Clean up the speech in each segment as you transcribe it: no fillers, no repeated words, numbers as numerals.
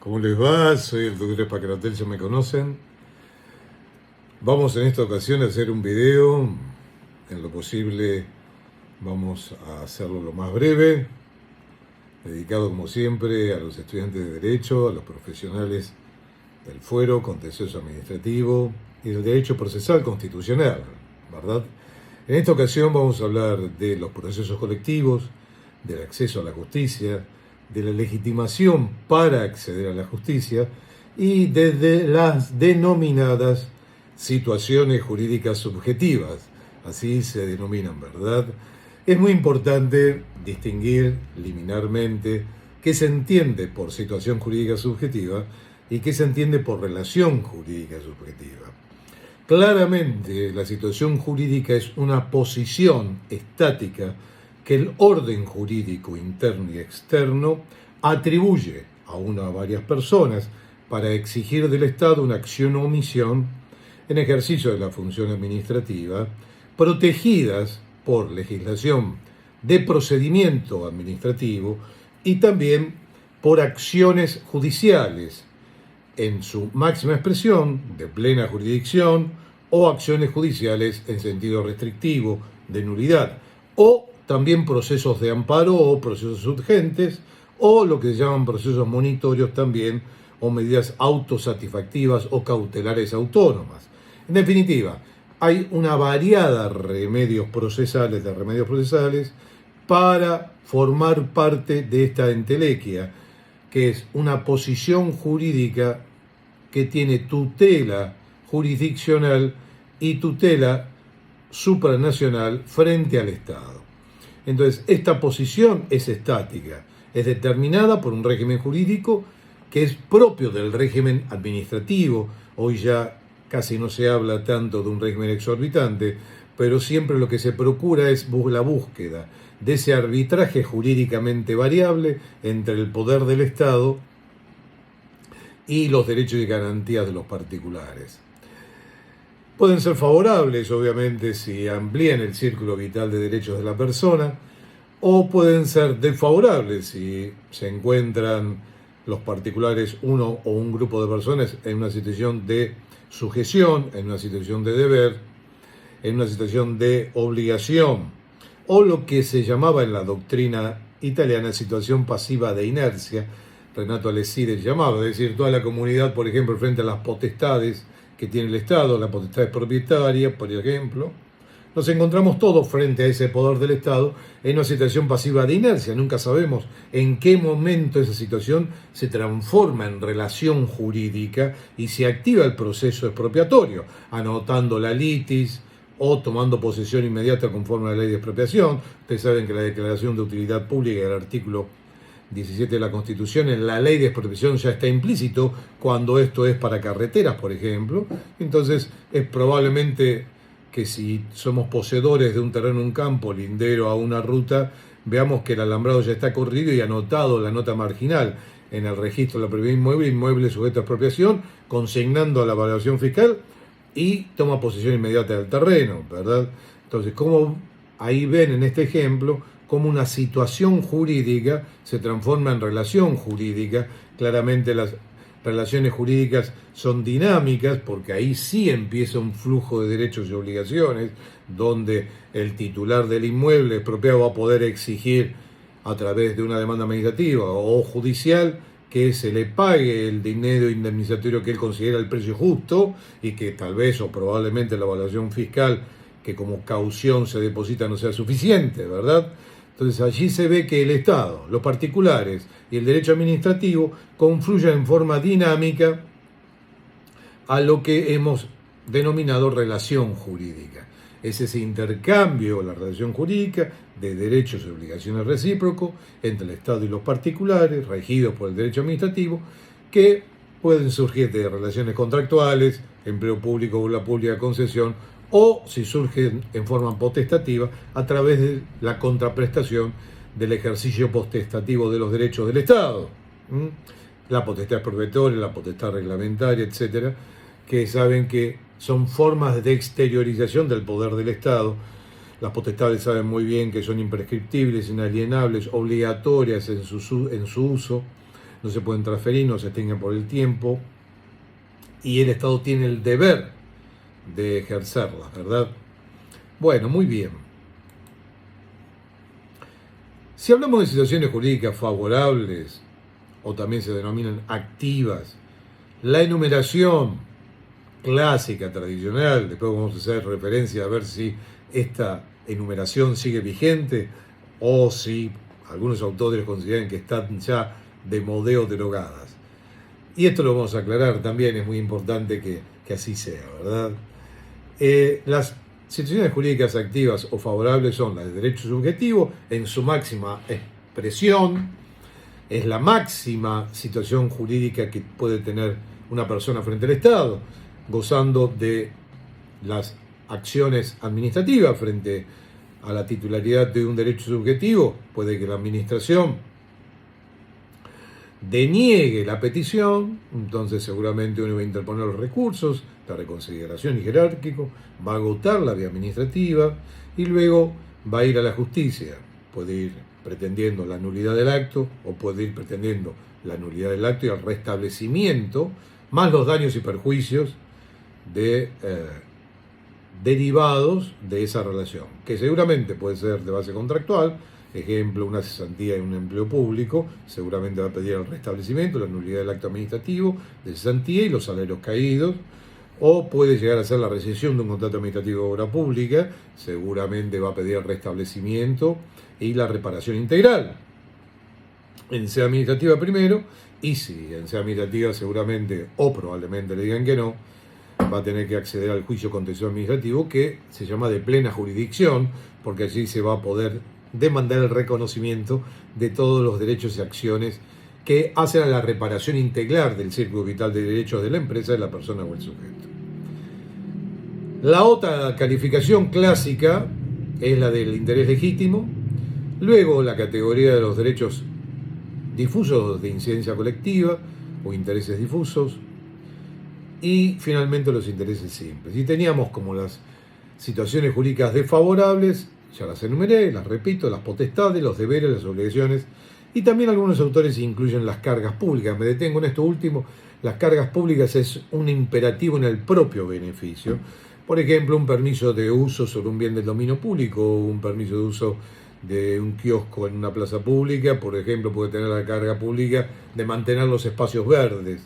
¿Cómo les va? Soy el doctor Espacratel, ya me conocen. Vamos en esta ocasión a hacer un video. En lo posible vamos a hacerlo lo más breve, dedicado como siempre a los estudiantes de Derecho, a los profesionales del fuero contencioso administrativo y del derecho procesal constitucional, ¿verdad? En esta ocasión vamos a hablar de los procesos colectivos, del acceso a la justicia, de la legitimación para acceder a la justicia y de las denominadas situaciones jurídicas subjetivas, así se denominan, ¿verdad? Es muy importante distinguir liminarmente qué se entiende por situación jurídica subjetiva y qué se entiende por relación jurídica subjetiva. Claramente, la situación jurídica es una posición estática que el orden jurídico interno y externo atribuye a una o varias personas para exigir del Estado una acción o omisión en ejercicio de la función administrativa, protegidas por legislación de procedimiento administrativo y también por acciones judiciales, en su máxima expresión, de plena jurisdicción, o acciones judiciales en sentido restrictivo, de nulidad, o también procesos de amparo o procesos urgentes, o lo que se llaman procesos monitorios también, o medidas autosatisfactivas o cautelares autónomas. En definitiva, hay una variada de remedios procesales para formar parte de esta entelequia, que es una posición jurídica que tiene tutela jurisdiccional y tutela supranacional frente al Estado. Entonces, esta posición es estática, es determinada por un régimen jurídico que es propio del régimen administrativo. Hoy ya casi no se habla tanto de un régimen exorbitante, pero siempre lo que se procura es la búsqueda de ese arbitraje jurídicamente variable entre el poder del Estado y los derechos y garantías de los particulares. Pueden ser favorables, obviamente, si amplían el círculo vital de derechos de la persona, o pueden ser desfavorables si se encuentran los particulares, uno o un grupo de personas, en una situación de sujeción, en una situación de deber, en una situación de obligación, o lo que se llamaba en la doctrina italiana situación pasiva de inercia. Renato Aleside llamaba, es decir, toda la comunidad, por ejemplo, frente a las potestades que tiene el Estado, la potestad propietaria, por ejemplo, nos encontramos todos frente a ese poder del Estado en una situación pasiva de inercia. Nunca sabemos en qué momento esa situación se transforma en relación jurídica y se activa el proceso expropiatorio, anotando la litis o tomando posesión inmediata conforme a la ley de expropiación. Ustedes saben que la declaración de utilidad pública y el artículo 17 de la Constitución, en la ley de expropiación ya está implícito cuando esto es para carreteras, por ejemplo. Entonces es probablemente que si somos poseedores de un terreno, un campo lindero a una ruta, veamos que el alambrado ya está corrido y anotado la nota marginal en el registro de la propiedad inmueble, inmueble sujeto a expropiación, consignando a la evaluación fiscal y toma posesión inmediata del terreno, ¿verdad? Entonces, como ahí ven en este ejemplo, cómo una situación jurídica se transforma en relación jurídica. Claramente las relaciones jurídicas son dinámicas porque ahí sí empieza un flujo de derechos y obligaciones donde el titular del inmueble expropiado va a poder exigir a través de una demanda administrativa o judicial que se le pague el dinero indemnizatorio que él considera el precio justo y que tal vez o probablemente la evaluación fiscal que como caución se deposita no sea suficiente, ¿verdad? Entonces allí se ve que el Estado, los particulares y el derecho administrativo confluyen en forma dinámica a lo que hemos denominado relación jurídica. Es ese intercambio, la relación jurídica de derechos y obligaciones recíprocos entre el Estado y los particulares, regidos por el derecho administrativo, que pueden surgir de relaciones contractuales, empleo público o la pública concesión, o si surgen en forma potestativa a través de la contraprestación del ejercicio potestativo de los derechos del Estado. La potestad expropiatoria, la potestad reglamentaria, etcétera, que saben que son formas de exteriorización del poder del Estado. Las potestades saben muy bien que son imprescriptibles, inalienables, obligatorias en su uso. no se pueden transferir, no se extinguen por el tiempo, y el Estado tiene el deber de ejercerlas, ¿verdad? Bueno, muy bien. Si hablamos de situaciones jurídicas favorables, o también se denominan activas, la enumeración clásica, tradicional, después vamos a hacer referencia a ver si esta enumeración sigue vigente o si algunos autores consideran que están ya de modeo derogadas. Y esto lo vamos a aclarar también, es muy importante que así sea, ¿verdad? Las situaciones jurídicas activas o favorables son las de derecho subjetivo en su máxima expresión, es la máxima situación jurídica que puede tener una persona frente al Estado, gozando de las acciones administrativas frente a la titularidad de un derecho subjetivo. Puede que la administración deniegue la petición, entonces seguramente uno va a interponer los recursos de reconsideración y jerárquico, va a agotar la vía administrativa y luego va a ir a la justicia. Puede ir pretendiendo la nulidad del acto o puede ir pretendiendo la nulidad del acto y el restablecimiento, más los daños y perjuicios derivados de esa relación, que seguramente puede ser de base contractual. Ejemplo, una cesantía en un empleo público, seguramente va a pedir el restablecimiento, la nulidad del acto administrativo de cesantía y los salarios caídos, o puede llegar a ser la rescisión de un contrato administrativo de obra pública, seguramente va a pedir el restablecimiento y la reparación integral. En sede administrativa primero, y si en sede administrativa seguramente o probablemente le digan que no, va a tener que acceder al juicio contencioso administrativo, que se llama de plena jurisdicción, porque allí se va a poder demandar el reconocimiento de todos los derechos y acciones que hacen a la reparación integral del círculo vital de derechos de la empresa, de la persona o el sujeto. La otra calificación clásica es la del interés legítimo, luego la categoría de los derechos difusos de incidencia colectiva o intereses difusos, y finalmente los intereses simples. Y teníamos como las situaciones jurídicas desfavorables, ya las enumeré, las repito, las potestades, los deberes, las obligaciones, y también algunos autores incluyen las cargas públicas. Me detengo en esto último. Las cargas públicas es un imperativo en el propio beneficio. Por ejemplo, un permiso de uso sobre un bien del dominio público, un permiso de uso de un kiosco en una plaza pública, por ejemplo, puede tener la carga pública de mantener los espacios verdes.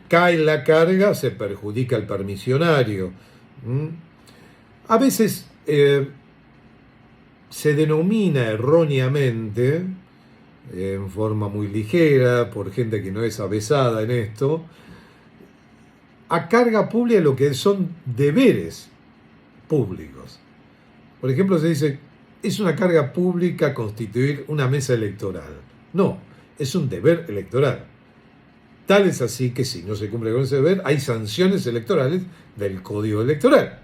Cae la carga, se perjudica al permisionario. A veces se denomina erróneamente, en forma muy ligera, por gente que no es avesada en esto, a carga pública lo que son deberes públicos. Por ejemplo, se dice, es una carga pública constituir una mesa electoral. No, es un deber electoral. Tal es así que si no se cumple con ese deber, hay sanciones electorales del Código Electoral.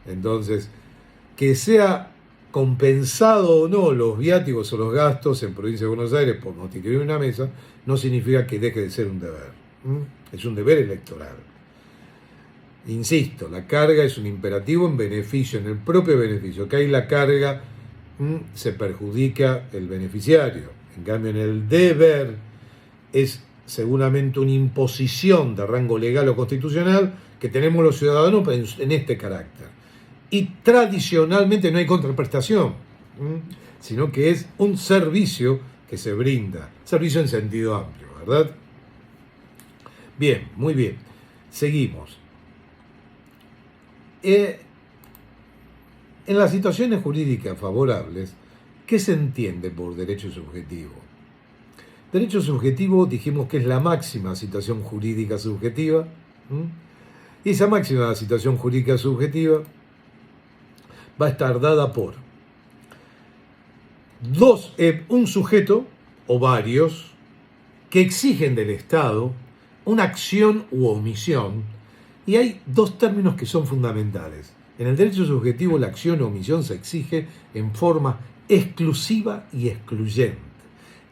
Entonces, que sea compensado o no los viáticos o los gastos en Provincia de Buenos Aires por constituir una mesa, no significa que deje de ser un deber. Es un deber electoral. Insisto, la carga es un imperativo en beneficio, en el propio beneficio. Que hay la carga, se perjudica el beneficiario. En cambio, en el deber es seguramente una imposición de rango legal o constitucional que tenemos los ciudadanos en este carácter. Y tradicionalmente no hay contraprestación, sino que es un servicio que se brinda, servicio en sentido amplio, ¿verdad? Bien, muy bien. Seguimos. En las situaciones jurídicas favorables, ¿qué se entiende por derecho subjetivo? Derecho subjetivo dijimos que es la máxima situación jurídica subjetiva, y esa máxima situación jurídica subjetiva va a estar dada por un sujeto o varios que exigen del Estado una acción u omisión, y hay dos términos que son fundamentales. En el derecho subjetivo la acción o omisión se exige en forma exclusiva y excluyente.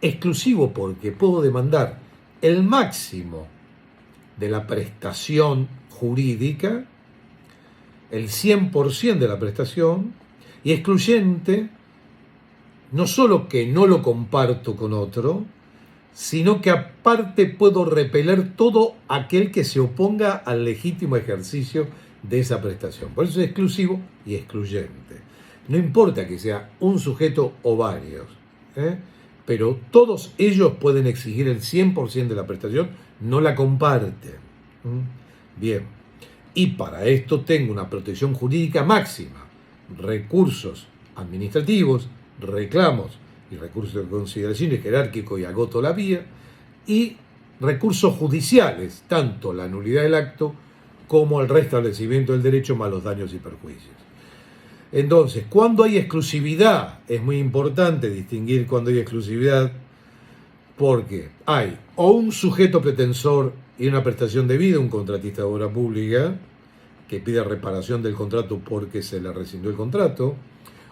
Exclusivo porque puedo demandar el máximo de la prestación jurídica, el 100% de la prestación, y excluyente no solo que no lo comparto con otro, sino que aparte puedo repeler todo aquel que se oponga al legítimo ejercicio de esa prestación. Por eso es exclusivo y excluyente. No importa que sea un sujeto o varios, pero todos ellos pueden exigir el 100% de la prestación, no la comparten. Bien, y para esto tengo una protección jurídica máxima, recursos administrativos, reclamos y recursos de consideración y jerárquico y agoto la vía, y recursos judiciales, tanto la nulidad del acto como el restablecimiento del derecho más los daños y perjuicios. Entonces, cuando hay exclusividad, es muy importante distinguir cuando hay exclusividad, porque hay o un sujeto pretensor y una prestación debida, un contratista de obra pública que pide reparación del contrato porque se le rescindió el contrato,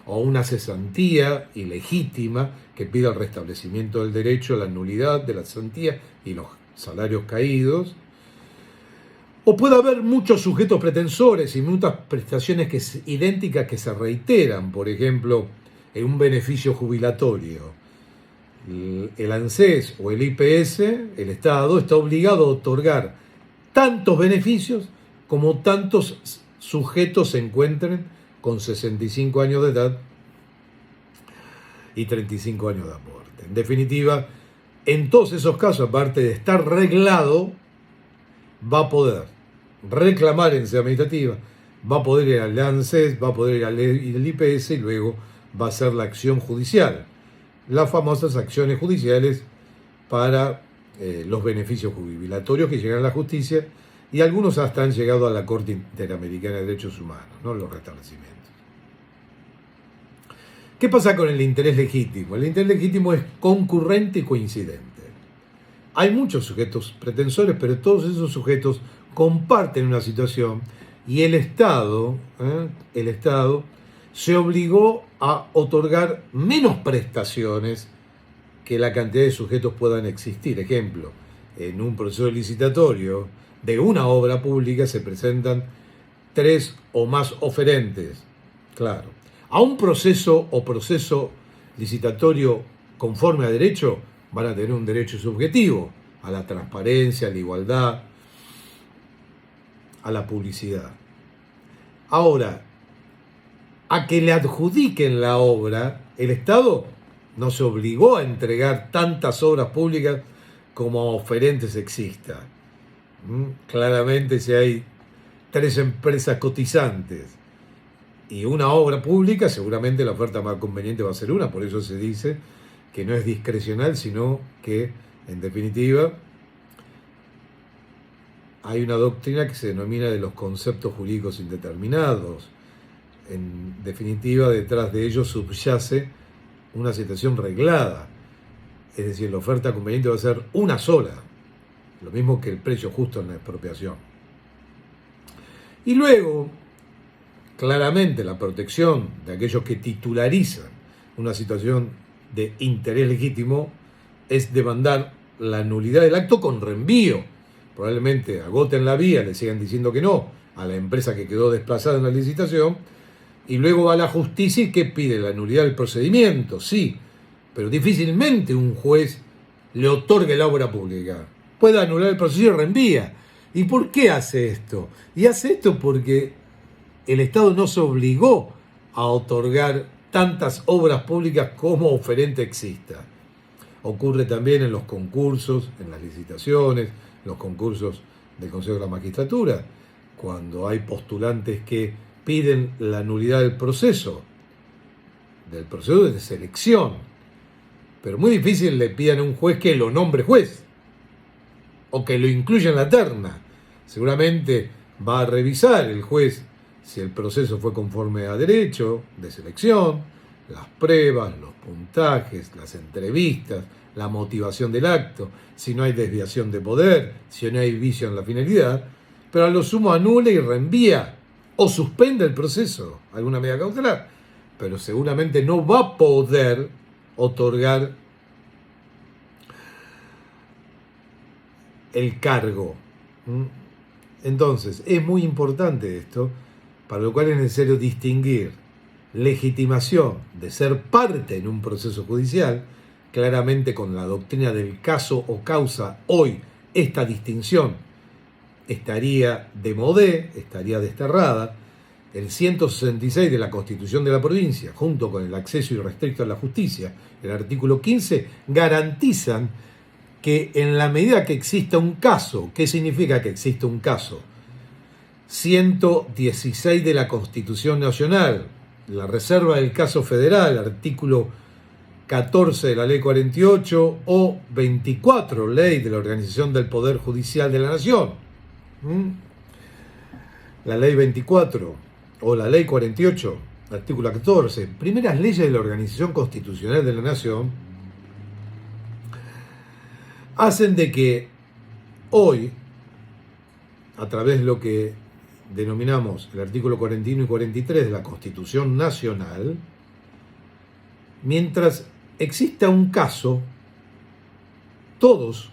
o una cesantía ilegítima que pida el restablecimiento del derecho, la nulidad de la cesantía y los salarios caídos. O puede haber muchos sujetos pretensores y muchas prestaciones idénticas que se reiteran, por ejemplo, en un beneficio jubilatorio. El ANSES o el IPS, el Estado, está obligado a otorgar tantos beneficios como tantos sujetos se encuentren con 65 años de edad y 35 años de muerte. En definitiva, en todos esos casos, aparte de estar reglado, va a poder reclamar en sede administrativa, va a poder ir al ANSES, va a poder ir al IPS y luego va a ser la acción judicial. Las famosas acciones judiciales para los beneficios jubilatorios que llegan a la justicia, y algunos hasta han llegado a la Corte Interamericana de Derechos Humanos, ¿no? Los restablecimientos. ¿Qué pasa con el interés legítimo? El interés legítimo es concurrente y coincidente. Hay muchos sujetos pretensores, pero todos esos sujetos comparten una situación y el Estado se obligó a otorgar menos prestaciones que la cantidad de sujetos puedan existir. Ejemplo, en un proceso licitatorio de una obra pública se presentan 3 o más oferentes. Claro. A un proceso licitatorio conforme a derecho van a tener un derecho subjetivo a la transparencia, a la igualdad, a la publicidad. Ahora, a que le adjudiquen la obra, el Estado no se obligó a entregar tantas obras públicas como oferentes exista. Claramente, si hay 3 empresas cotizantes y una obra pública, seguramente la oferta más conveniente va a ser una. Por eso se dice que no es discrecional, sino que, en definitiva, hay una doctrina que se denomina de los conceptos jurídicos indeterminados. En definitiva, detrás de ello subyace una situación reglada. Es decir, la oferta conveniente va a ser una sola, lo mismo que el precio justo en la expropiación. Y luego, claramente, la protección de aquellos que titularizan una situación de interés legítimo es demandar la nulidad del acto con reenvío. Probablemente agoten la vía, le sigan diciendo que no a la empresa que quedó desplazada en la licitación, y luego va a la justicia y ¿qué pide? La nulidad del procedimiento, sí, pero difícilmente un juez le otorgue la obra pública. Puede anular el proceso y reenvía. ¿Y por qué hace esto? Y hace esto porque el Estado no se obligó a otorgar tantas obras públicas como oferente exista. Ocurre también en los concursos, en las licitaciones, los concursos del Consejo de la Magistratura, cuando hay postulantes que piden la nulidad del proceso de selección. Pero muy difícil le pidan a un juez que lo nombre juez o que lo incluya en la terna. Seguramente va a revisar el juez si el proceso fue conforme a derecho de selección, las pruebas, los puntajes, las entrevistas, la motivación del acto, si no hay desviación de poder, si no hay vicio en la finalidad, pero a lo sumo anula y reenvía o suspende el proceso, alguna medida cautelar, pero seguramente no va a poder otorgar el cargo. Entonces, es muy importante esto, para lo cual es necesario distinguir legitimación de ser parte en un proceso judicial claramente con la doctrina del caso o causa, hoy esta distinción estaría de modé, estaría desterrada. El 166 de la Constitución de la provincia, junto con el acceso irrestricto a la justicia, el artículo 15, garantizan que en la medida que exista un caso, ¿qué significa que exista un caso? 116 de la Constitución Nacional, la reserva del caso federal, artículo 14 de la Ley 48 o 24, Ley de la Organización del Poder Judicial de la Nación. La Ley 24 o la Ley 48, artículo 14, primeras leyes de la Organización Constitucional de la Nación, hacen de que hoy, a través de lo que denominamos el artículo 41 y 43 de la Constitución Nacional, mientras exista un caso, todos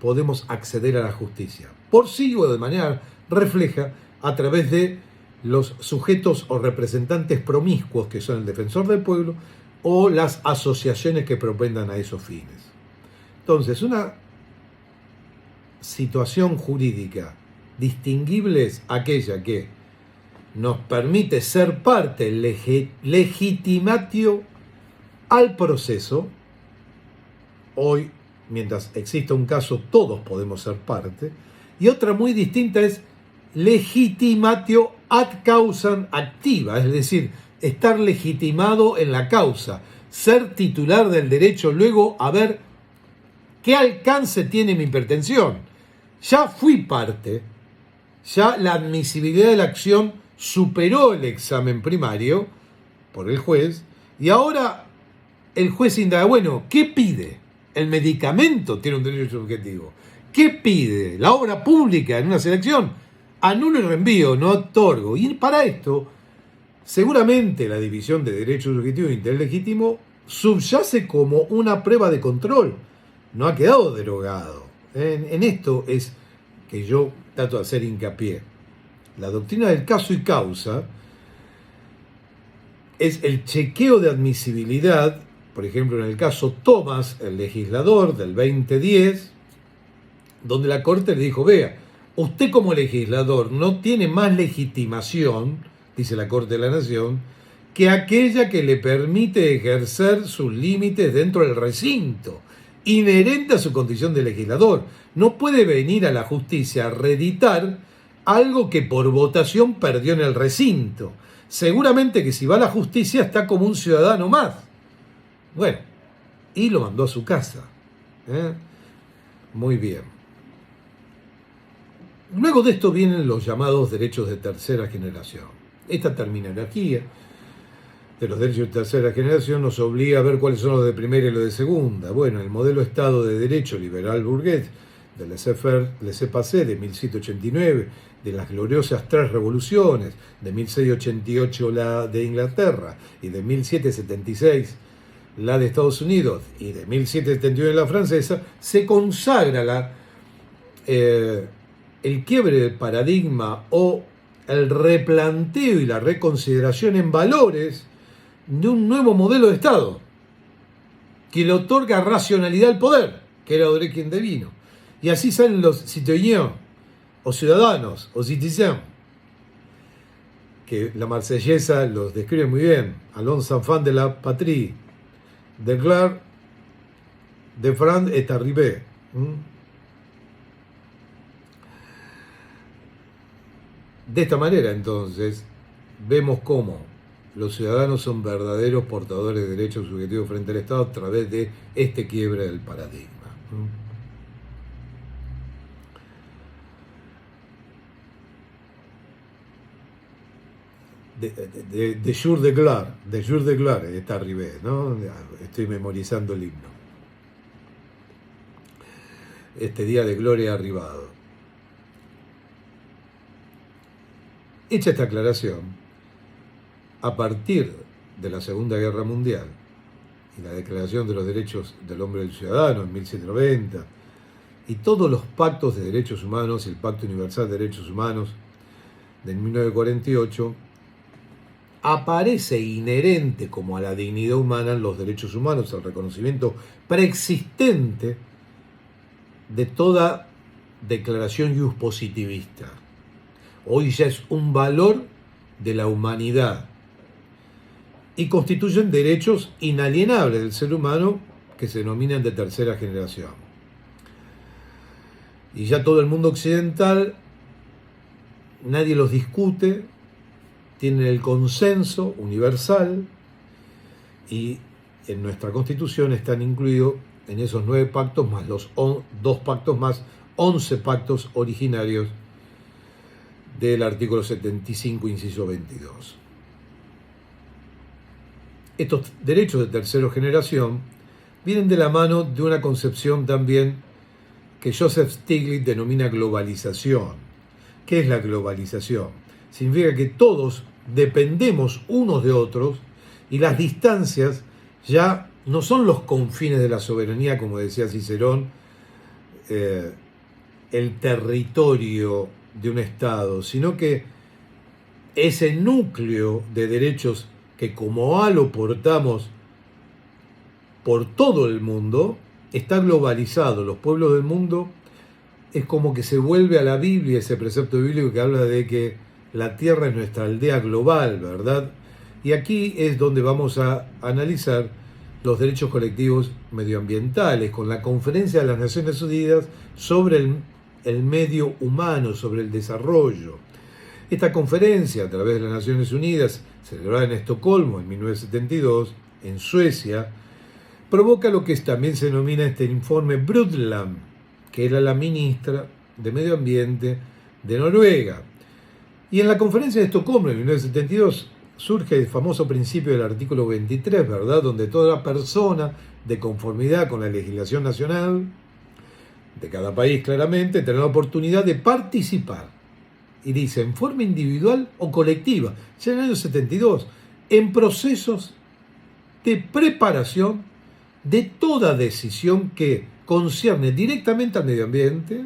podemos acceder a la justicia, por sí o de manera refleja, a través de los sujetos o representantes promiscuos que son el defensor del pueblo o las asociaciones que propendan a esos fines. Entonces, una situación jurídica distinguible es aquella que nos permite ser parte legitimatio al proceso. Hoy, mientras exista un caso, todos podemos ser parte. Y otra muy distinta es legitimatio ad causam activa, es decir, estar legitimado en la causa, ser titular del derecho, luego a ver qué alcance tiene mi pretensión. Ya fui parte, ya la admisibilidad de la acción superó el examen primario por el juez, y ahora el juez indaga, bueno, ¿qué pide? El medicamento tiene un derecho subjetivo. ¿Qué pide? La obra pública en una selección. Anulo y reenvío, no otorgo. Y para esto, seguramente la división de derecho subjetivo e interés legítimo subyace como una prueba de control. No ha quedado derogado. En esto es que yo trato de hacer hincapié. La doctrina del caso y causa es el chequeo de admisibilidad, por ejemplo, en el caso Thomas, el legislador del 2010, donde la Corte le dijo, vea, usted como legislador no tiene más legitimación, dice la Corte de la Nación, que aquella que le permite ejercer sus límites dentro del recinto, inherente a su condición de legislador. No puede venir a la justicia a reeditar algo que por votación perdió en el recinto. Seguramente que si va a la justicia está como un ciudadano más. Bueno, y lo mandó a su casa. Muy bien. Luego de esto vienen los llamados derechos de tercera generación. Esta terminología de los derechos de tercera generación nos obliga a ver cuáles son los de primera y los de segunda. Bueno, el modelo Estado de Derecho liberal burgués de laissez-passer de 1789, de las gloriosas tres revoluciones, de 1688 la de Inglaterra y de 1776 la de Estados Unidos y de 1771 la francesa, se consagra el quiebre del paradigma o el replanteo y la reconsideración en valores de un nuevo modelo de Estado que le otorga racionalidad al poder, que era origen divino. Y así salen los citoyens, o ciudadanos, o citoyens, que la marsellesa los describe muy bien. Allons enfants de la patrie, de gloire, de France est arrivé. De esta manera, entonces, vemos cómo los ciudadanos son verdaderos portadores de derechos subjetivos frente al Estado a través de este quiebre del paradigma. De jour de gloire, está arribé, ¿no? Estoy memorizando el himno. Este día de gloria arribado. Hecha esta aclaración, a partir de la Segunda Guerra Mundial y la Declaración de los Derechos del Hombre y del Ciudadano en 1790 y todos los pactos de derechos humanos y el Pacto Universal de Derechos Humanos de 1948, aparece inherente como a la dignidad humana en los derechos humanos, el reconocimiento preexistente de toda declaración iuspositivista. Hoy ya es un valor de la humanidad y constituyen derechos inalienables del ser humano que se denominan de tercera generación. Y ya todo el mundo occidental, nadie los discute, tienen el consenso universal y en nuestra Constitución están incluidos en esos 9 pactos más los 2 pactos más 11 pactos originarios del artículo 75, inciso 22. Estos derechos de tercera generación vienen de la mano de una concepción también que Joseph Stiglitz denomina globalización. ¿Qué es la globalización? Significa que todos dependemos unos de otros y las distancias ya no son los confines de la soberanía, como decía Cicerón, el territorio de un Estado, sino que ese núcleo de derechos que como halo portamos por todo el mundo está globalizado. Los pueblos del mundo es como que se vuelve a la Biblia, ese precepto bíblico que habla de que la tierra es nuestra aldea global, ¿verdad? Y aquí es donde vamos a analizar los derechos colectivos medioambientales, con la Conferencia de las Naciones Unidas sobre el medio humano, sobre el desarrollo. Esta conferencia, a través de las Naciones Unidas, celebrada en Estocolmo en 1972, en Suecia, provoca lo que también se denomina este informe Brundtland, que era la ministra de Medio Ambiente de Noruega. Y en la conferencia de Estocolmo en 1972 surge el famoso principio del artículo 23, ¿verdad?, donde toda persona de conformidad con la legislación nacional de cada país claramente tendrá la oportunidad de participar, y dice, en forma individual o colectiva, ya en el año 72, en procesos de preparación de toda decisión que concierne directamente al medio ambiente,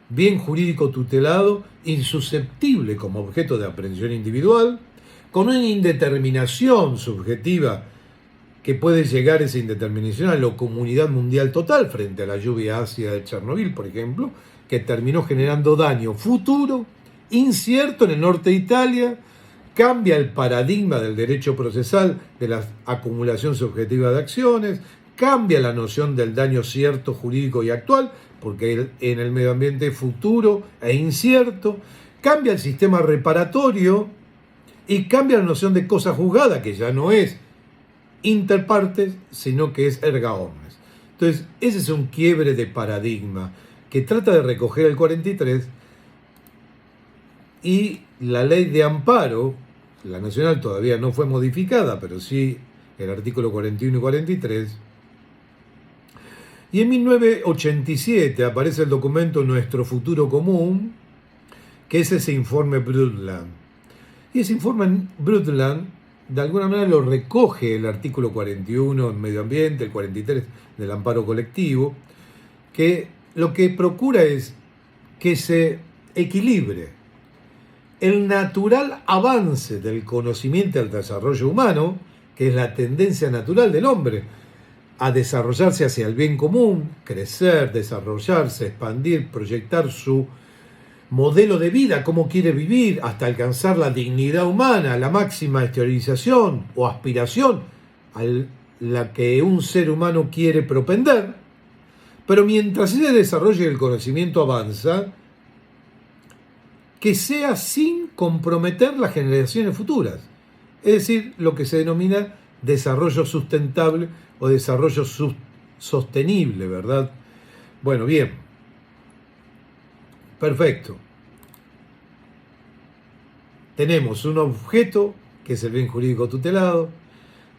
bien jurídico tutelado, insusceptible como objeto de aprehensión individual, con una indeterminación subjetiva que puede llegar esa indeterminación a la comunidad mundial total frente a la lluvia ácida de Chernobyl, por ejemplo, que terminó generando daño futuro, incierto en el norte de Italia, cambia el paradigma del derecho procesal de la acumulación subjetiva de acciones, cambia la noción del daño cierto, jurídico y actual, porque en el medio ambiente es futuro e incierto, cambia el sistema reparatorio y cambia la noción de cosa juzgada, que ya no es interpartes, sino que es erga omnes. Entonces, ese es un quiebre de paradigma que trata de recoger el 43 y la ley de amparo, la nacional todavía no fue modificada, pero sí el artículo 41 y 43. Y en 1987 aparece el documento Nuestro Futuro Común, que es ese informe Brundtland. Y ese informe Brundtland, de alguna manera, lo recoge el artículo 41 en medio ambiente, el 43 del amparo colectivo, que lo que procura es que se equilibre el natural avance del conocimiento al desarrollo humano, que es la tendencia natural del hombre a desarrollarse hacia el bien común, crecer, desarrollarse, expandir, proyectar su modelo de vida, cómo quiere vivir, hasta alcanzar la dignidad humana, la máxima exteriorización o aspiración a la que un ser humano quiere propender. Pero mientras ese desarrollo del conocimiento avanza, que sea sin comprometer las generaciones futuras. Es decir, lo que se denomina desarrollo sustentable o desarrollo sostenible, ¿verdad? Bueno, bien. Perfecto. Tenemos un objeto, que es el bien jurídico tutelado.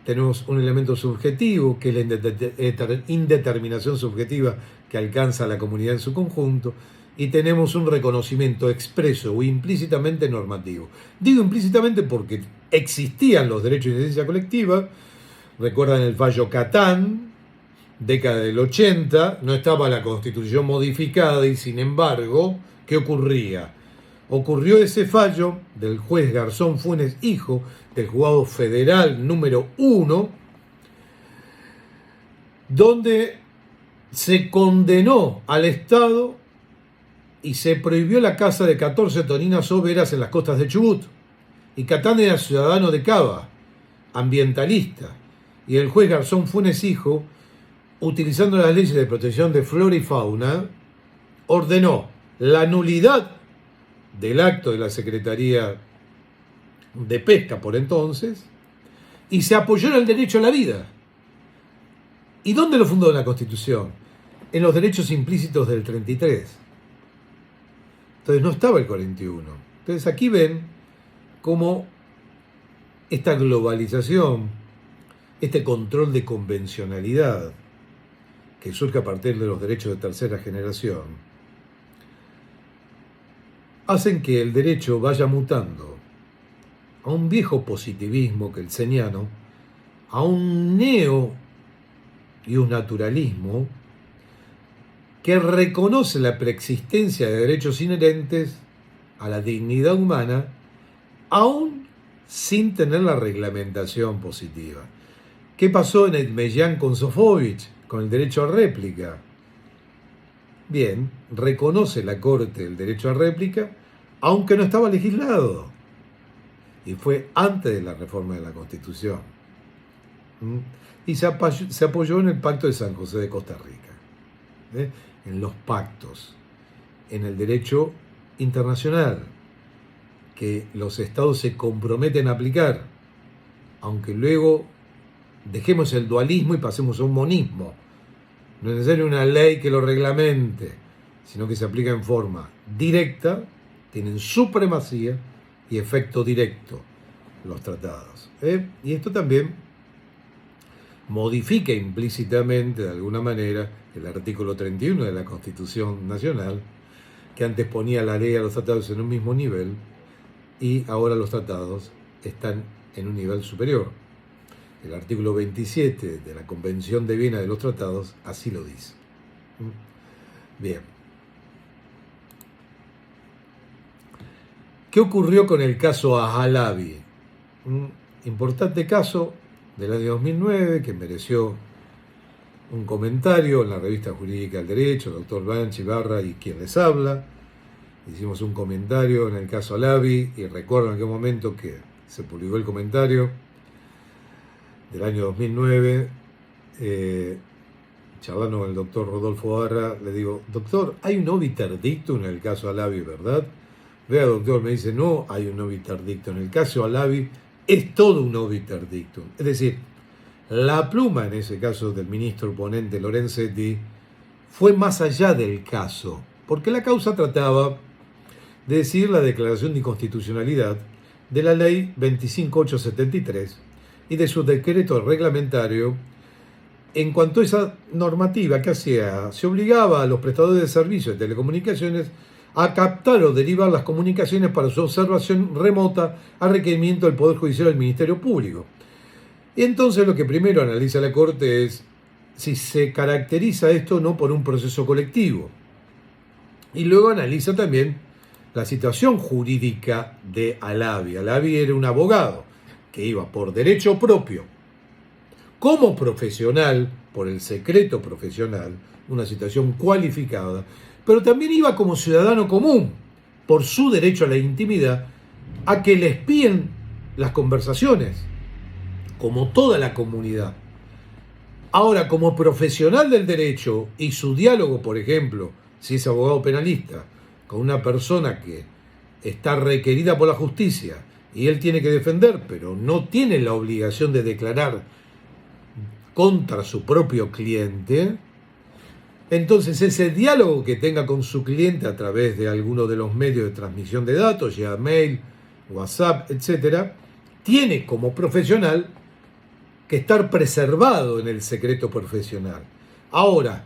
Tenemos un elemento subjetivo, que es la indeterminación subjetiva que alcanza a la comunidad en su conjunto. Y tenemos un reconocimiento expreso o implícitamente normativo. Digo implícitamente porque existían los derechos de incidencia colectiva. Recuerdan el fallo Catán, década del 80, no estaba la Constitución modificada y sin embargo, ¿qué ocurría? ocurrió ese fallo del juez Garzón Funes Hijo, del juzgado federal número 1, donde se condenó al Estado y se prohibió la caza de 14 toninas overas en las costas de Chubut. Y Catán era ciudadano de Cava, ambientalista, y el juez Garzón Funes Hijo, utilizando las leyes de protección de flora y fauna, ordenó la nulidad del acto de la Secretaría de Pesca por entonces, y se apoyó en el derecho a la vida. ¿Y dónde lo fundó la Constitución? En los derechos implícitos del 33. Entonces no estaba el 41. Entonces aquí ven cómo esta globalización, este control de convencionalidad que surge a partir de los derechos de tercera generación, hacen que el derecho vaya mutando a un viejo positivismo kelseniano, a un neo y un naturalismo que reconoce la preexistencia de derechos inherentes a la dignidad humana, aún sin tener la reglamentación positiva. ¿Qué pasó en Edmellán con Sofovich, con el derecho a réplica? Bien, reconoce la Corte el derecho a réplica, aunque no estaba legislado. Y fue antes de la reforma de la Constitución. Y se apoyó en el Pacto de San José de Costa Rica, en los pactos, en el derecho internacional, que los estados se comprometen a aplicar, aunque luego dejemos el dualismo y pasemos a un monismo. No es necesario una ley que lo reglamente, sino que se aplica en forma directa, tienen supremacía y efecto directo los tratados. Y esto también modifica implícitamente, de alguna manera, el artículo 31 de la Constitución Nacional, que antes ponía la ley a los tratados en un mismo nivel, y ahora los tratados están en un nivel superior. El artículo 27 de la Convención de Viena de los Tratados así lo dice. Bien. ¿Qué ocurrió con el caso Ajalabi? Un importante caso del año 2009 que mereció un comentario en la revista Jurídica del Derecho, el doctor Banchi Barra y quien les habla. Hicimos un comentario en el caso Alabi y recuerdo en aquel momento que se publicó el comentario del año 2009, charlando con el doctor Rodolfo Barra, le digo, doctor, hay un obiter dictum en el caso Alabi, ¿verdad? Vea, doctor, me dice, no hay un obiter dictum. En el caso Alabi es todo un obiter dictum. Es decir, la pluma, en ese caso del ministro ponente Lorenzetti, fue más allá del caso, porque la causa trataba de decir la declaración de inconstitucionalidad de la ley 25873 y de su decreto reglamentario en cuanto a esa normativa que hacía, se obligaba a los prestadores de servicios de telecomunicaciones a captar o derivar las comunicaciones para su observación remota a requerimiento del Poder Judicial del Ministerio Público. Y entonces lo que primero analiza la Corte es si se caracteriza esto no por un proceso colectivo. Y luego analiza también la situación jurídica de Alabi. Alabi era un abogado que iba por derecho propio, como profesional, por el secreto profesional, una situación cualificada, pero también iba como ciudadano común, por su derecho a la intimidad, a que le espíen las conversaciones, como toda la comunidad. Ahora, como profesional del derecho y su diálogo, por ejemplo, si es abogado penalista, con una persona que está requerida por la justicia y él tiene que defender, pero no tiene la obligación de declarar contra su propio cliente, entonces ese diálogo que tenga con su cliente a través de alguno de los medios de transmisión de datos, ya mail, WhatsApp, etc., tiene como profesional que estar preservado en el secreto profesional. Ahora,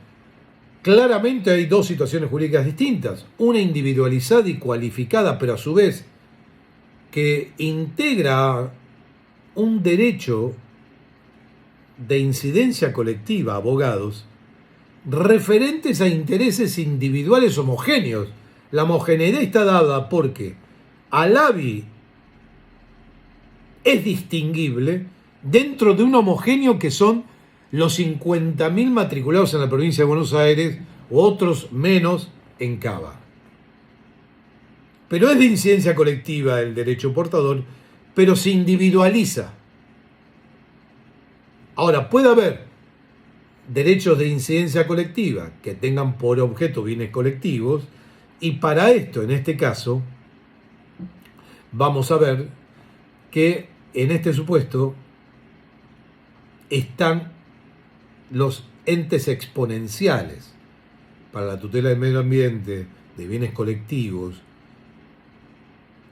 claramente hay dos situaciones jurídicas distintas, una individualizada y cualificada, pero a su vez que integra un derecho de incidencia colectiva a abogados referentes a intereses individuales homogéneos, La homogeneidad está dada porque Alavi es distinguible dentro de un homogéneo que son los 50.000 matriculados en la provincia de Buenos Aires, u otros menos en Cava. Pero es de incidencia colectiva el derecho portador, pero se individualiza. Ahora, puede haber derechos de incidencia colectiva que tengan por objeto bienes colectivos, y para esto, en este caso, vamos a ver que en este supuesto están los entes exponenciales para la tutela del medio ambiente, de bienes colectivos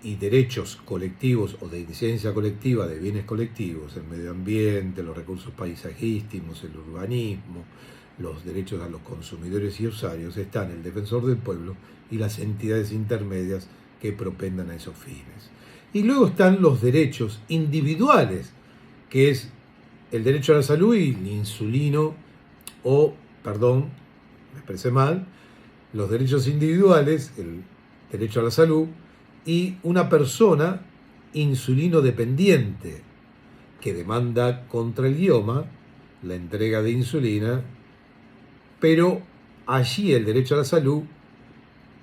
y derechos colectivos o de incidencia colectiva de bienes colectivos, el medio ambiente, los recursos paisajísticos, el urbanismo, los derechos a los consumidores y usuarios, están el defensor del pueblo y las entidades intermedias que propendan a esos fines. Y luego están los derechos individuales, que es el derecho a la salud y el insulino, me expresé mal, los derechos individuales, el derecho a la salud, y una persona insulino dependiente que demanda contra el IOMA la entrega de insulina, pero allí el derecho a la salud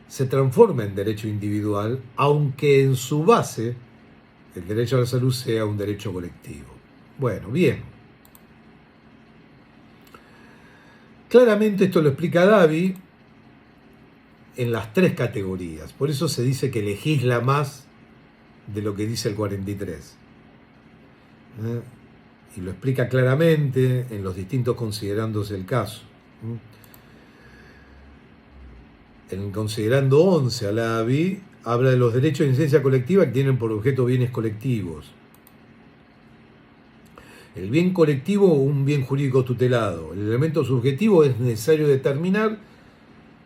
se transforma en derecho individual, aunque en su base el derecho a la salud sea un derecho colectivo. Bueno, bien. Claramente esto lo explica Davi en las 3 categorías. Por eso se dice que legisla más de lo que dice el 43. Y lo explica claramente en los distintos considerandos del caso. En el considerando 11 a Davi habla de los derechos de incidencia colectiva que tienen por objeto bienes colectivos. El bien colectivo o un bien jurídico tutelado. El elemento subjetivo es necesario determinar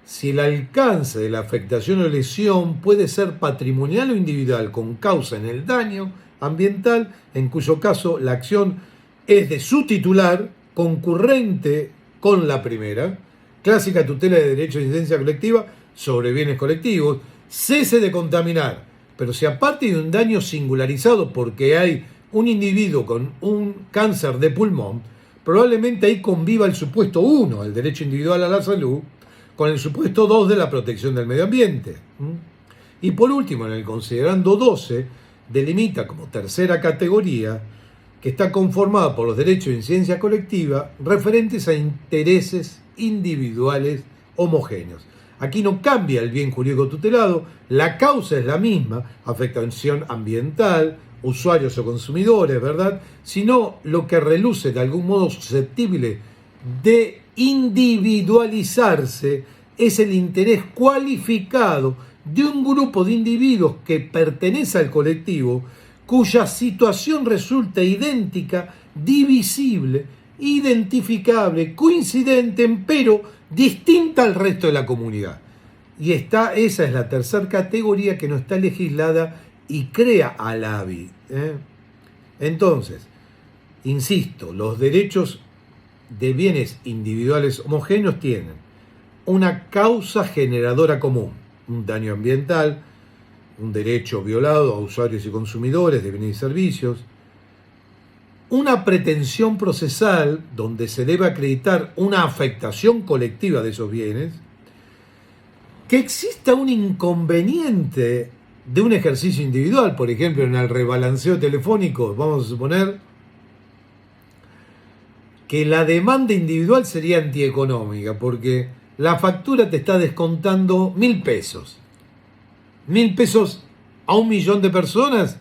si el alcance de la afectación o lesión puede ser patrimonial o individual con causa en el daño ambiental, en cuyo caso la acción es de su titular, concurrente con la primera, clásica tutela de derecho de incidencia colectiva sobre bienes colectivos, cese de contaminar, pero si aparte de un daño singularizado porque hay un individuo con un cáncer de pulmón, probablemente ahí conviva el supuesto 1, el derecho individual a la salud, con el supuesto 2 de la protección del medio ambiente. Y por último, en el considerando 12, delimita como tercera categoría que está conformada por los derechos de incidencia colectiva referentes a intereses individuales homogéneos. Aquí no cambia el bien jurídico tutelado, la causa es la misma, afectación ambiental, usuarios o consumidores, ¿verdad? Sino lo que reluce de algún modo susceptible de individualizarse es el interés cualificado de un grupo de individuos que pertenece al colectivo, cuya situación resulta idéntica, divisible, identificable, coincidente, pero distinta al resto de la comunidad. Y esa es la tercera categoría que no está legislada y crea al ABI. Entonces, insisto, los derechos de bienes individuales homogéneos tienen una causa generadora común, un daño ambiental, un derecho violado a usuarios y consumidores de bienes y servicios, una pretensión procesal donde se debe acreditar una afectación colectiva de esos bienes, que exista un inconveniente de un ejercicio individual, por ejemplo, en el rebalanceo telefónico, vamos a suponer que la demanda individual sería antieconómica, porque la factura te está descontando 1.000 pesos. 1.000 pesos a 1 millón de personas,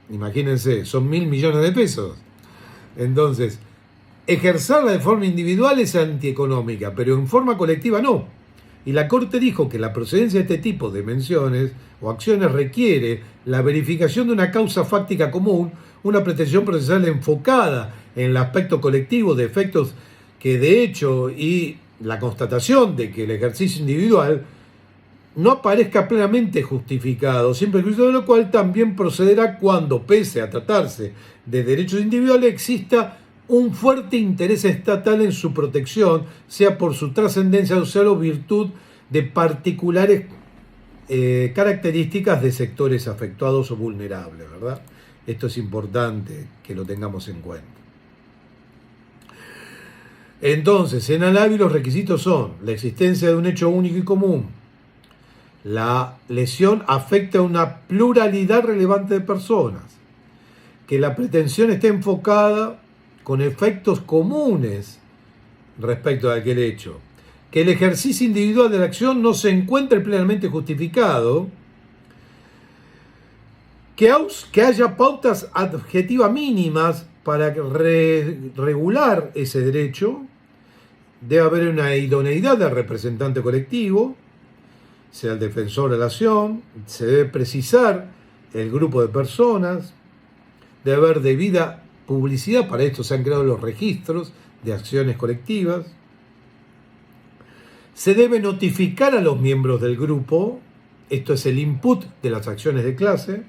imagínense, son 1.000 millones de pesos. Entonces, ejercerla de forma individual es antieconómica, pero en forma colectiva no. Y la Corte dijo que la procedencia de este tipo de menciones o acciones requiere la verificación de una causa fáctica común, una pretensión procesal enfocada en el aspecto colectivo de efectos que de hecho y la constatación de que el ejercicio individual no aparezca plenamente justificado, siempre incluso de lo cual también procederá cuando, pese a tratarse de derechos individuales, exista un fuerte interés estatal en su protección, sea por su trascendencia social o virtud de particulares características de sectores afectados o vulnerables, ¿verdad? Esto es importante que lo tengamos en cuenta. Entonces, en Alavi los requisitos son la existencia de un hecho único y común, la lesión afecta a una pluralidad relevante de personas, que la pretensión esté enfocada con efectos comunes respecto a aquel hecho, que el ejercicio individual de la acción no se encuentre plenamente justificado, que haya pautas adjetivas mínimas para regular ese derecho, debe haber una idoneidad del representante colectivo, sea el defensor de la acción, se debe precisar el grupo de personas, debe haber debida publicidad, para esto se han creado los registros de acciones colectivas, se debe notificar a los miembros del grupo, esto es el input de las acciones de clase,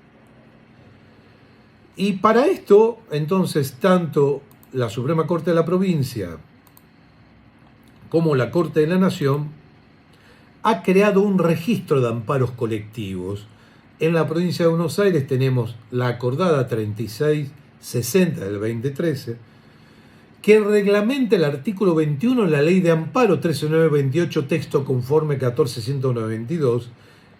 y para esto, entonces, tanto la Suprema Corte de la Provincia como la Corte de la Nación ha creado un registro de amparos colectivos. En la provincia de Buenos Aires tenemos la acordada 3660 del 2013, que reglamenta el artículo 21 de la Ley de Amparo 13928, texto conforme 14192,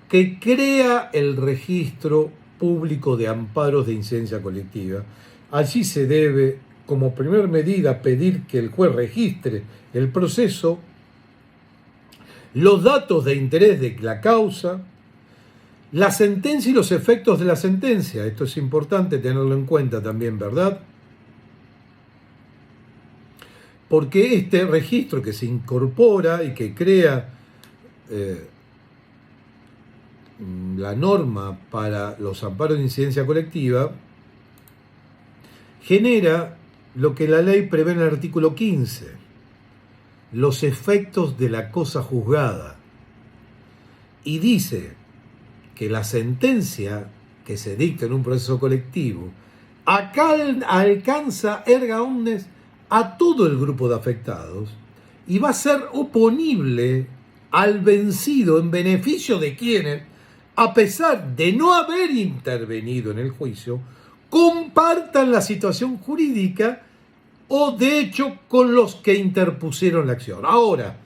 que crea el registro público de amparos de incidencia colectiva. Allí se debe, como primer medida, pedir que el juez registre el proceso, los datos de interés de la causa, la sentencia y los efectos de la sentencia. Esto es importante tenerlo en cuenta también, ¿verdad? Porque este registro que se incorpora y que crea la norma para los amparos de incidencia colectiva genera lo que la ley prevé en el artículo 15, los efectos de la cosa juzgada, y dice que la sentencia que se dicta en un proceso colectivo alcanza erga omnes a todo el grupo de afectados y va a ser oponible al vencido en beneficio de quienes, a pesar de no haber intervenido en el juicio, compartan la situación jurídica o de hecho con los que interpusieron la acción. Ahora,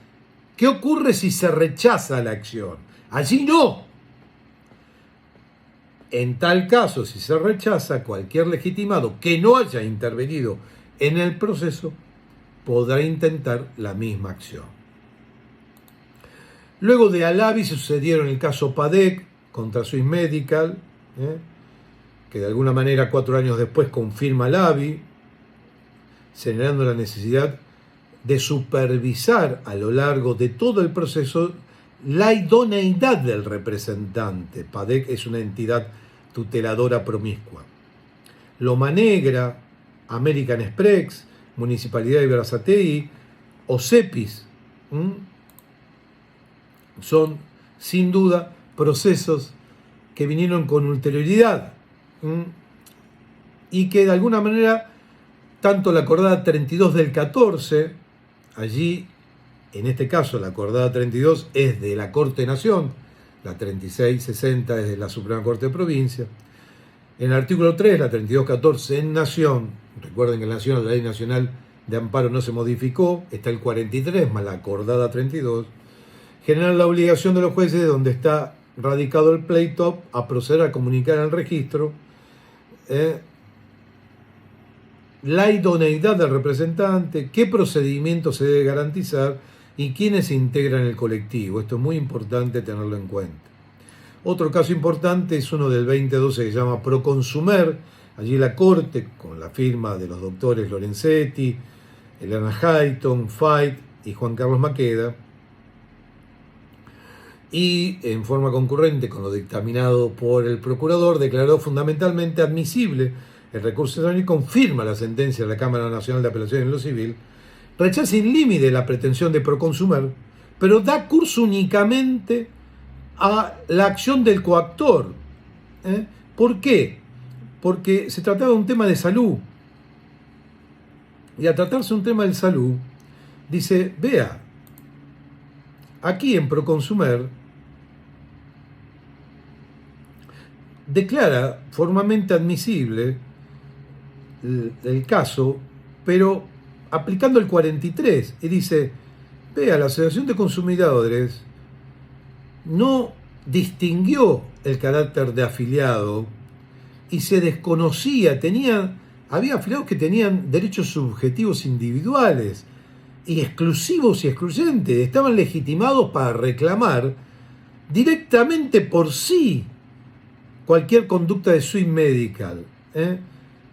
¿qué ocurre si se rechaza la acción? Allí no. En tal caso, si se rechaza, cualquier legitimado que no haya intervenido en el proceso podrá intentar la misma acción. Luego de Alavi sucedieron el caso Padec contra Swiss Medical, que de alguna manera 4 años después confirma Alavi, generando la necesidad de supervisar a lo largo de todo el proceso la idoneidad del representante. Padec es una entidad tuteladora promiscua. Loma Negra, American Express, Municipalidad de Berazategui o CEPIS son sin duda procesos que vinieron con ulterioridad y que de alguna manera tanto la acordada 32 del 14, allí en este caso la acordada 32 es de la Corte Nación, la 3660 es de la Suprema Corte de Provincia, en el artículo 3, la 3214 en Nación, recuerden que en Nación la Ley Nacional de Amparo no se modificó, está el 43 más la acordada 32, genera la obligación de los jueces donde está radicado el pleito a proceder a comunicar al registro la idoneidad del representante, qué procedimiento se debe garantizar y quiénes se integran en el colectivo. Esto es muy importante tenerlo en cuenta. Otro caso importante es uno del 2012 que se llama Proconsumer. Allí la Corte, con la firma de los doctores Lorenzetti, Elena Hayton, Fait y Juan Carlos Maqueda, y en forma concurrente con lo dictaminado por el procurador, declaró fundamentalmente admisible el recurso y confirma la sentencia de la Cámara Nacional de Apelaciones en lo Civil, rechaza sin límite la pretensión de Proconsumer, pero da curso únicamente a la acción del coactor. ¿Por qué? Porque se trataba de un tema de salud. Y al tratarse de un tema de salud, dice, vea, aquí en Proconsumer declara formalmente admisible el caso, pero aplicando el 43, y dice, vea, la Asociación de Consumidores no distinguió el carácter de afiliado y se desconocía, había afiliados que tenían derechos subjetivos individuales y exclusivos y excluyentes, estaban legitimados para reclamar directamente por sí cualquier conducta de sui medical.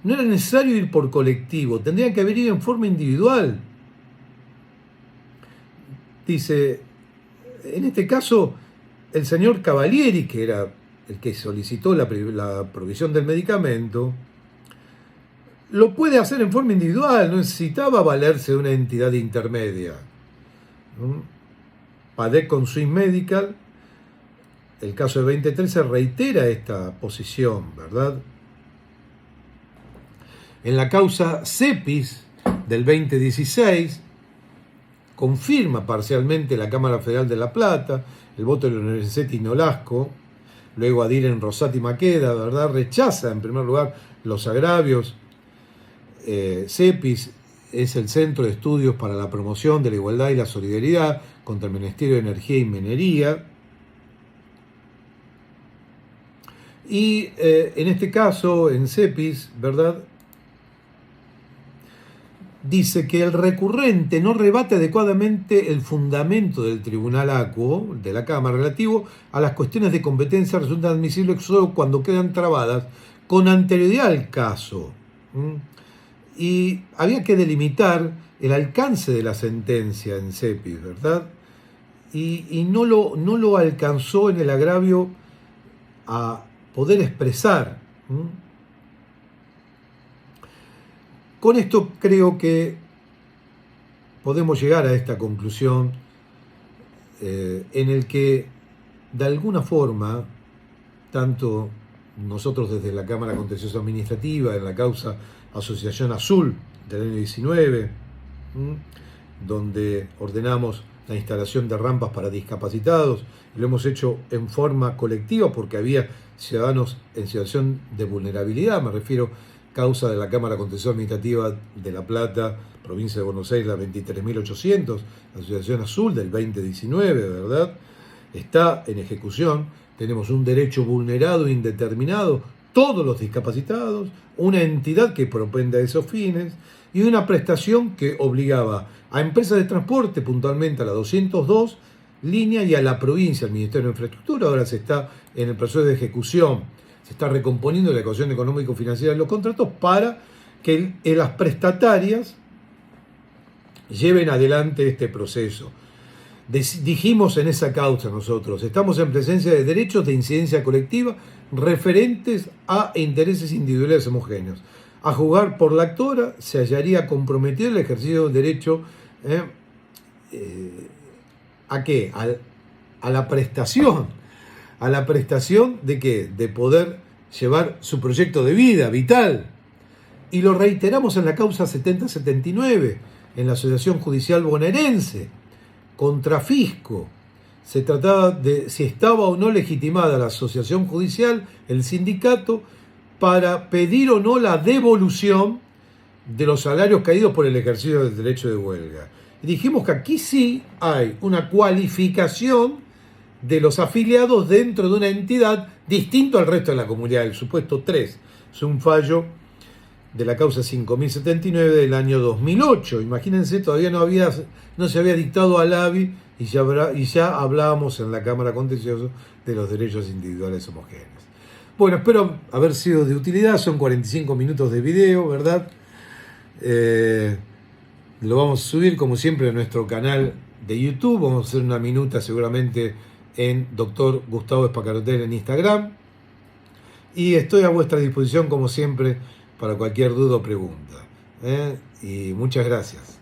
No era necesario ir por colectivo, tendrían que haber ido en forma individual. Dice, en este caso, el señor Cavalieri, que era el que solicitó la provisión del medicamento, lo puede hacer en forma individual, no necesitaba valerse de una entidad intermedia. PADEC con Swiss Medical, el caso de 2013 reitera esta posición, ¿verdad? En la causa CEPIS del 2016, confirma parcialmente la Cámara Federal de La Plata, el voto de Lorenzetti y Nolasco, luego Adiren Rosati Maqueda, ¿verdad? Rechaza en primer lugar los agravios. CEPIS es el Centro de Estudios para la Promoción de la Igualdad y la Solidaridad contra el Ministerio de Energía y Minería. Y en este caso, en CEPIS, ¿verdad?, dice que el recurrente no rebate adecuadamente el fundamento del Tribunal Acuo, de la Cámara, relativo a las cuestiones de competencia resultan admisibles solo cuando quedan trabadas con anterioridad al caso. Y había que delimitar el alcance de la sentencia en CEPIS, ¿verdad? Y no lo alcanzó en el agravio a poder expresar. Con esto creo que podemos llegar a esta conclusión en el que, de alguna forma, tanto nosotros desde la Cámara Contencioso Administrativa, en la causa Asociación Azul del año 19, donde ordenamos la instalación de rampas para discapacitados, y lo hemos hecho en forma colectiva porque había ciudadanos en situación de vulnerabilidad, me refiero causa de la Cámara Contencioso Administrativa de La Plata, provincia de Buenos Aires, la 23.800, Asociación Azul del 2019, ¿verdad? Está en ejecución, tenemos un derecho vulnerado indeterminado, todos los discapacitados, una entidad que propende a esos fines y una prestación que obligaba a empresas de transporte, puntualmente a la 202 línea y a la provincia, al Ministerio de Infraestructura. Ahora se está en el proceso de ejecución, se está recomponiendo la ecuación económico-financiera de los contratos para que las prestatarias lleven adelante este proceso. Dijimos en esa causa nosotros, estamos en presencia de derechos de incidencia colectiva referentes a intereses individuales homogéneos. A juzgar por la actora se hallaría comprometido el ejercicio del derecho ¿a qué? A la prestación. ¿A la prestación de qué? De poder llevar su proyecto de vida vital. Y lo reiteramos en la causa 7079, en la Asociación Judicial Bonaerense, contra Fisco. Se trataba de si estaba o no legitimada la asociación judicial, el sindicato, para pedir o no la devolución de los salarios caídos por el ejercicio del derecho de huelga. Y dijimos que aquí sí hay una cualificación de los afiliados dentro de una entidad distinto al resto de la comunidad. El supuesto 3 es un fallo de la causa 5079 del año 2008. Imagínense, todavía no se había dictado al ABI y ya hablábamos en la Cámara Contencioso de los derechos individuales homogéneos. Bueno, espero haber sido de utilidad. Son 45 minutos de video, ¿verdad? Lo vamos a subir, como siempre, a nuestro canal de YouTube. Vamos a hacer una minuta seguramente en Dr. Gustavo Espacarotel en Instagram. Y estoy a vuestra disposición, como siempre, para cualquier duda o pregunta. Y muchas gracias.